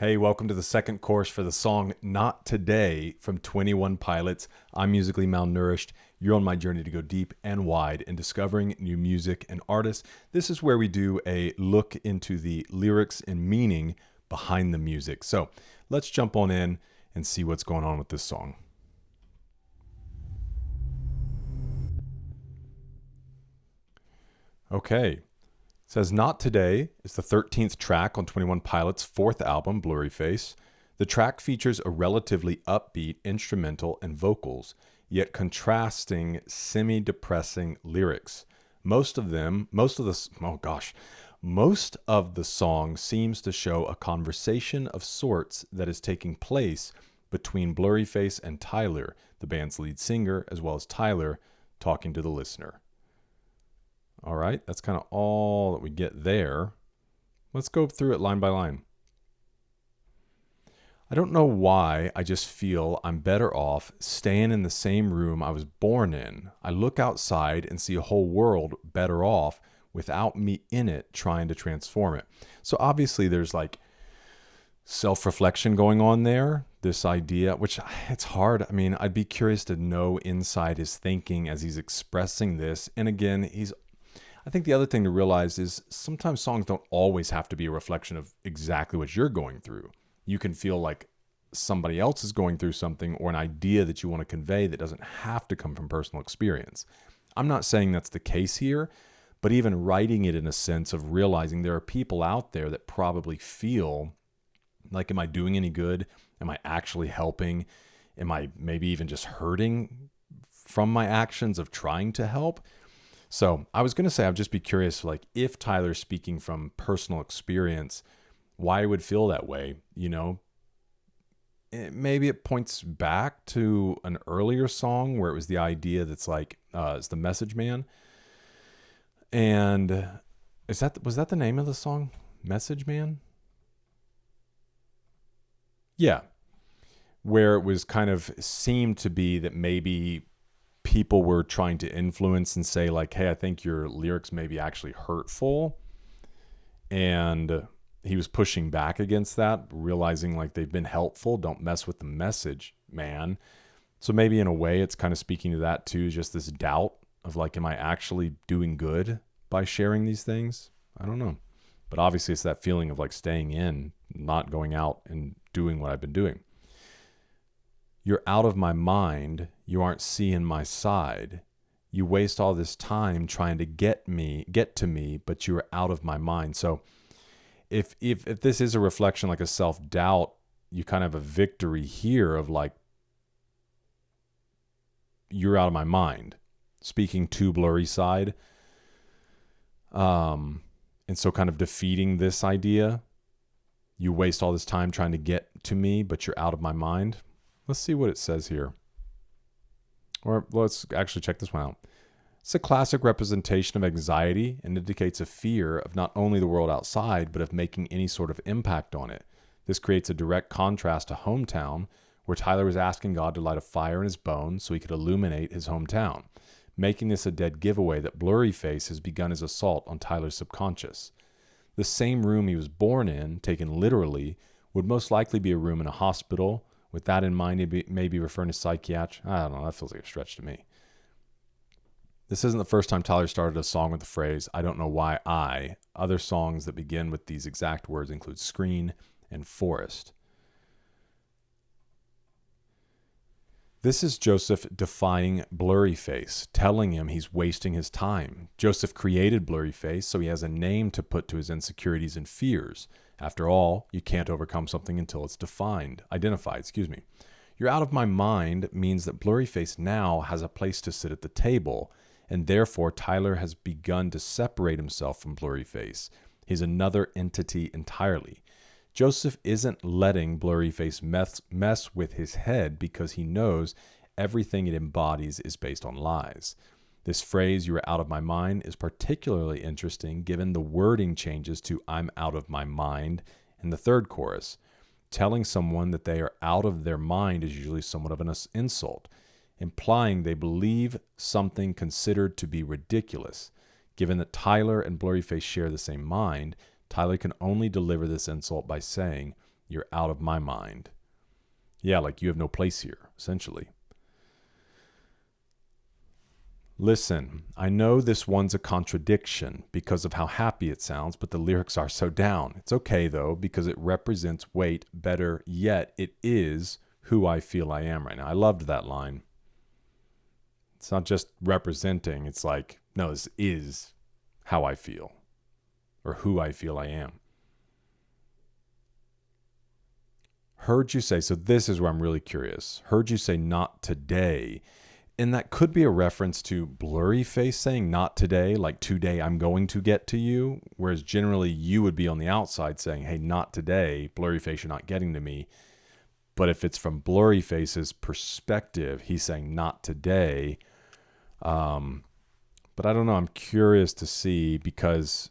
Hey, welcome to the second course for the song Not Today from 21 Pilots. I'm musically malnourished. You're on my journey to go deep and wide in discovering new music and artists. This is where we do a look into the lyrics and meaning behind the music. So let's jump on in and see what's going on with this song. Okay. It says Not Today is the 13th track on 21 Pilots' fourth album, Blurryface. The track features a relatively upbeat instrumental and vocals, yet contrasting, semi-depressing lyrics. Most of the song seems to show a conversation of sorts that is taking place between Blurryface and Tyler, the band's lead singer, as well as Tyler talking to the listener. All right, that's kind of all that we get there. Let's go through it line by line. I don't know why, I just feel I'm better off staying in the same room I was born in. I look outside and see a whole world better off without me in it trying to transform it. So obviously there's like self-reflection going on there, this idea, which it's hard. I mean, I'd be curious to know inside his thinking as he's expressing this. And again, I think the other thing to realize is sometimes songs don't always have to be a reflection of exactly what you're going through. You can feel like somebody else is going through something or an idea that you want to convey that doesn't have to come from personal experience. I'm not saying that's the case here, but even writing it in a sense of realizing there are people out there that probably feel like, am I doing any good? Am I actually helping? Am I maybe even just hurting from my actions of trying to help? So I was going to say, I'd just be curious, like if Tyler's speaking from personal experience, why he would feel that way, maybe it points back to an earlier song where it was the idea that's like, it's the message man. And was that the name of the song? Message Man? Yeah. Where it was kind of seemed to be that maybe people were trying to influence and say like, hey, I think your lyrics may be actually hurtful. And he was pushing back against that, realizing like they've been helpful. Don't mess with the message, man. So maybe in a way it's kind of speaking to that too, just this doubt of like, am I actually doing good by sharing these things? I don't know. But obviously it's that feeling of like staying in, not going out and doing what I've been doing. You're out of my mind. You aren't seeing my side. You waste all this time trying to get to me, but you're out of my mind. So if this is a reflection, like a self-doubt, you kind of have a victory here of like, you're out of my mind, speaking to Blurry side. And so kind of defeating this idea. You waste all this time trying to get to me, but you're out of my mind. Let's see what it says here. Or let's actually check this one out. It's a classic representation of anxiety and indicates a fear of not only the world outside, but of making any sort of impact on it. This creates a direct contrast to Hometown, where Tyler was asking God to light a fire in his bones so he could illuminate his hometown, making this a dead giveaway that Blurryface has begun his assault on Tyler's subconscious. The same room he was born in, taken literally, would most likely be a room in a hospital. With that in mind, he may be referring to psychiatry. I don't know. That feels like a stretch to me. This isn't the first time Tyler started a song with the phrase, I don't know why I. Other songs that begin with these exact words include Screen and Forest. This is Joseph defying Blurryface, telling him he's wasting his time. Joseph created Blurryface, so he has a name to put to his insecurities and fears. After all, you can't overcome something until it's identified. You're out of my mind means that Blurryface now has a place to sit at the table, and therefore Tyler has begun to separate himself from Blurryface. He's another entity entirely. Joseph isn't letting Blurryface mess with his head because he knows everything it embodies is based on lies. This phrase, you are out of my mind, is particularly interesting given the wording changes to I'm out of my mind in the third chorus. Telling someone that they are out of their mind is usually somewhat of an insult, implying they believe something considered to be ridiculous. Given that Tyler and Blurryface share the same mind, Tyler can only deliver this insult by saying, You're out of my mind. Yeah, like you have no place here, essentially. Listen, I know this one's a contradiction because of how happy it sounds, but the lyrics are so down. It's okay, though, because it represents weight. Better yet, it is who I feel I am right now. I loved that line. It's not just representing. It's like, no, this is how I feel or who I feel I am. Heard you say, so this is where I'm really curious. Heard you say not today. And that could be a reference to Blurryface saying not today, like today I'm going to get to you. Whereas generally you would be on the outside saying, hey, not today, Blurryface, you're not getting to me. But if it's from Blurryface's perspective, he's saying not today. But I don't know. I'm curious to see, because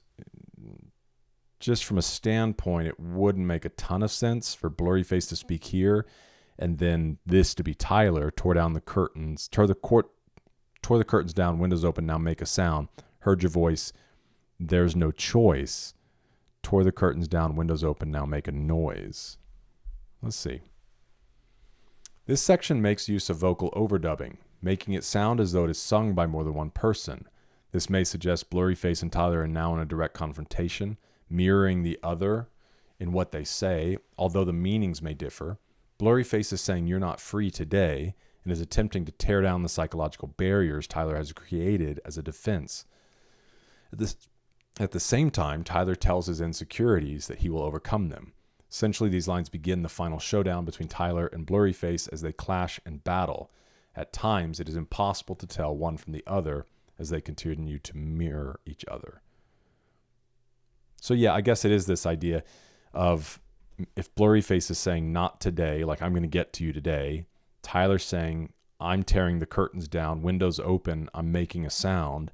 just from a standpoint, it wouldn't make a ton of sense for Blurryface to speak here and then this to be Tyler. Tore the curtains down, windows open, now make a sound. Heard your voice, there's no choice. Tore the curtains down, windows open, now make a noise. Let's see. This section makes use of vocal overdubbing, making it sound as though it is sung by more than one person. This may suggest Blurryface and Tyler are now in a direct confrontation, mirroring the other in what they say, although the meanings may differ. Blurryface is saying you're not free today and is attempting to tear down the psychological barriers Tyler has created as a defense. At the same time, Tyler tells his insecurities that he will overcome them. Essentially, these lines begin the final showdown between Tyler and Blurryface as they clash and battle. At times, it is impossible to tell one from the other as they continue to mirror each other. So yeah, I guess it is this idea of, if Blurryface is saying not today, like I'm going to get to you today, Tyler's saying I'm tearing the curtains down, windows open, I'm making a sound.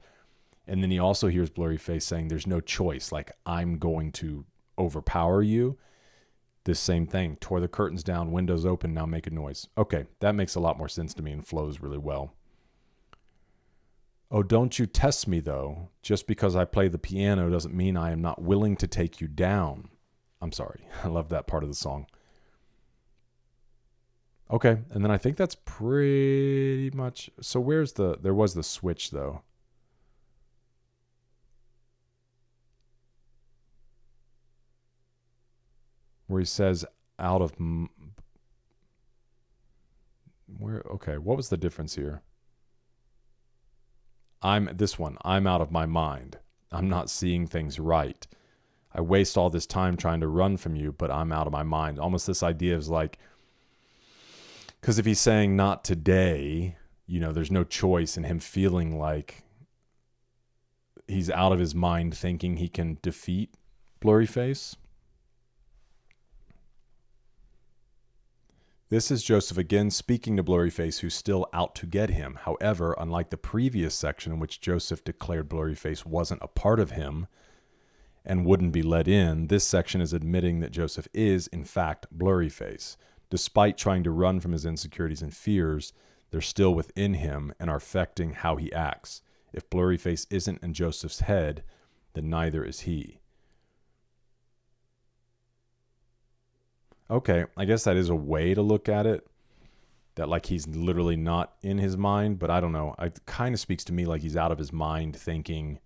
And then he also hears Blurryface saying there's no choice, like I'm going to overpower you. This same thing, tore the curtains down, windows open, now make a noise. Okay, that makes a lot more sense to me and flows really well. Oh, don't you test me though. Just because I play the piano doesn't mean I am not willing to take you down. I'm sorry. I love that part of the song. Okay. And then I think that's pretty much. So there was the switch though. Where he says out of okay. What was the difference here? I'm out of my mind. I'm not seeing things right. I waste all this time trying to run from you, but I'm out of my mind. Almost this idea is like, because if he's saying not today, there's no choice, and him feeling like he's out of his mind thinking he can defeat Blurryface. This is Joseph again speaking to Blurryface, who's still out to get him. However, unlike the previous section in which Joseph declared Blurryface wasn't a part of him and wouldn't be let in, this section is admitting that Joseph is, in fact, Blurryface. Despite trying to run from his insecurities and fears, they're still within him and are affecting how he acts. If Blurryface isn't in Joseph's head, then neither is he. Okay, I guess that is a way to look at it, that like he's literally not in his mind, but I don't know. It kind of speaks to me like he's out of his mind thinking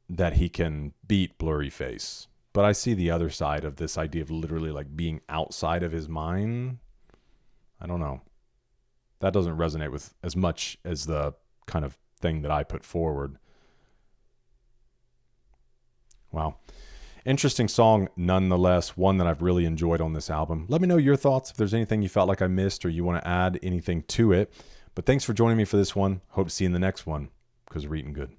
that he can beat Blurryface. But I see the other side of this idea of literally like being outside of his mind. I don't know. That doesn't resonate with as much as the kind of thing that I put forward. Wow. Interesting song nonetheless, one that I've really enjoyed on this album. Let me know your thoughts, if there's anything you felt like I missed or you want to add anything to it. But thanks for joining me for this one. Hope to see you in the next one, because we're eating good.